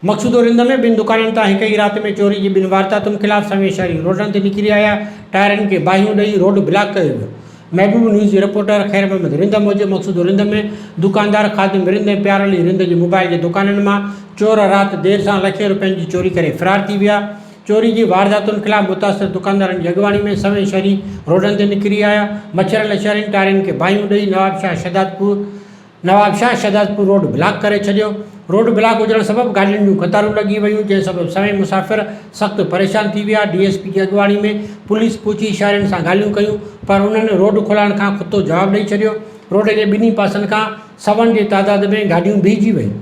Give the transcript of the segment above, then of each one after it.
मकसूद रिंद में बिन दुकाननि तां हिक ई रात में चोरी की बिन वारदातुनि खिलाफ़ समय शहरी रोडनि ते निकिरी आया। टायरनि खे बाहियूं ॾेई रोड ब्लॉक कयो वियो। महबूब न्यूज़ जी रिपोर्टर ख़ैर मोहम्मद रिंद मूजिबि मकसूद रिंद में दुकानदार ख़ादिम रिंद ऐं प्यार अली रिंद जी मोबाइल जे दुकाननि मां चोर राति देर सां लखे रुपयनि जी चोरी करे फरार थी विया। चोरी की वारदातुनि खिलाफ़ मुतासिर दुकानदारनि जी अॻवानी में समय शहरी रोडनि ते निकिरी आया। मच्छर शहरी टायरनि खे बाहियूं ॾेई नवाबशाह शहदादपुर रोड ब्लॉक करे छॾियो। रोड ब्लॉक हुजण सबबि गाॾियुनि जूं कतारूं लॻी वयूं, जंहिं सबबि सवें मुसाफ़िर सख़्तु परेशान थी विया। डीएसपी जी अॻवानी में पुलिस पहुची शहरियुनि सां ॻाल्हियूं कयूं, पर उन्हनि रोड खोलाइण खां खुतो जवाबु ॾेई छॾियो। रोड जे ॿिन्ही पासनि खां सवनि जी तादाद में गाॾियूं बीहजी वयूं।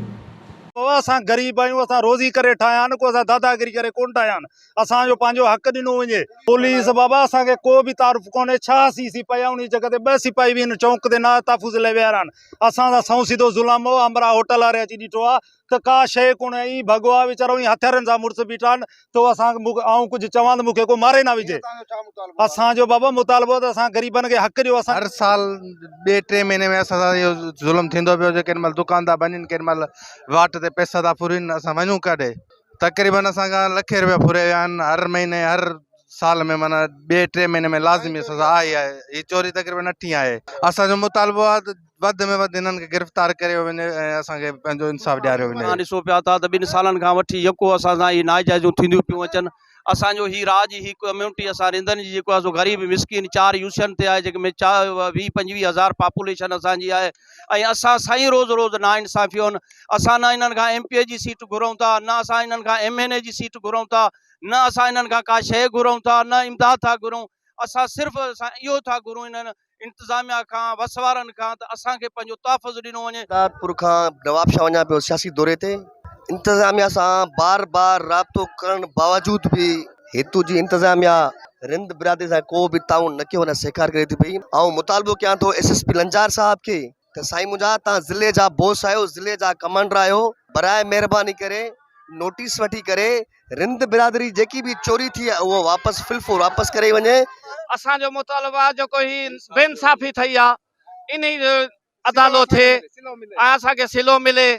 असां गरीब आहियूं, असां रोज़ी करे ठाहिया आहिनि, को असां दादागिरी करे कोन ठाहिया आहिनि। असांजो पंहिंजो हक़ ॾिनो वञे। पुलिस बाबा असांखे को बि तारुफ़ कोन्हे। 6 सीसी पिया उन जॻह ते 2 सिपाही बि आहिनि चौंक ते ना तहफ़ुज़ लाइ विया आहिनि। असां सां सऊं सिधो ज़ुल्म हो। अमरा होटल वारे अची ॾिठो आहे त का शइ कोन्हे, ई भॻो आहे वीचारो, ई हथियारनि सां मुड़ुस बीठा आहिनि। तो असां आऊं कुझु चवां त मूंखे को मारे ना विझे। असांजो बाबा मुतालबो त असां ग़रीबनि खे हक़ ॾियो। असां हर साल 2-3 महीने में असां सां इहो ज़ुल्म थींदो पियो। जे केॾी महिल दुकानदार बनीनि, केॾी महिल वाट ते पैसा था फुरीनि, असां वञूं काॾे। तक़रीबन असांखां लखे रुपया फुरे विया आहिनि हर महीने, हर साल में, माना 2-3 महीने में लाज़िमी सज़ा आहे। हीअ चोरी तक़रीबन 8 आहे। असांजो मुतालबो आहे त वधि में वधि हिननि खे गिरफ़्तार कयो वञे ऐं असांखे पंहिंजो इंसाफ़ ॾियारियो वञे। ॾिसो पिया था त 2 सालनि खां वठी यको असां सां ई नाजाइज़ूं थींदियूं पियूं अचनि। असांजो ही राज ही कम्यूनिटी असां रिंदनि जी जेको आहे सो ग़रीब मिसकिन 4 यूशन ते आहे, जंहिंमें 20-25 हज़ार पॉपुलेशन असांजी आहे। ऐं असां साईं रोज़ नाइंसाफ़ियूं आहिनि। असां न इन्हनि खां MP जी सीट घुरूं था, न असां इन्हनि खां MNA जी सीट घुरूं था, न असां इन्हनि खां का शइ घुरूं था, न इमदाद था घुरूं। असां सिर्फ़ु असां इहो था घुरूं इन्हनि इंतिज़ामिया खां, वसवारनि खां, त असांखे पंहिंजो तहफ़ुज़ ॾिनो वञे। शहदादपुर खां नवाबशाह वञा पियो सियासी दौरे ते। इंतज़ामिया सां बार राब्तो करण बावजूद भी हितू जी इंतज़ामिया रिंद बिरादरी सां को भी ताउन न कयो, न सेखार करे थी पई। ऐं मुतालबो कयां थो SSP लंजार साहब के त साईं मुंहिंजा तव्हां ज़िले जा बॉस आहियो, ज़िले जा कमांडर आहियो, बराए महिरबानी करे नोटिस वठी करे रिंद बिरादरी जेकी भी चोरी थी आहे उहो वापसि फिलफूल वापसि करे वञे। असांजो मुतालबो आहे जेको ही बेइंसाफ़ी थी आहे इन अदालत थिए ऐं असांखे सिलो मिले।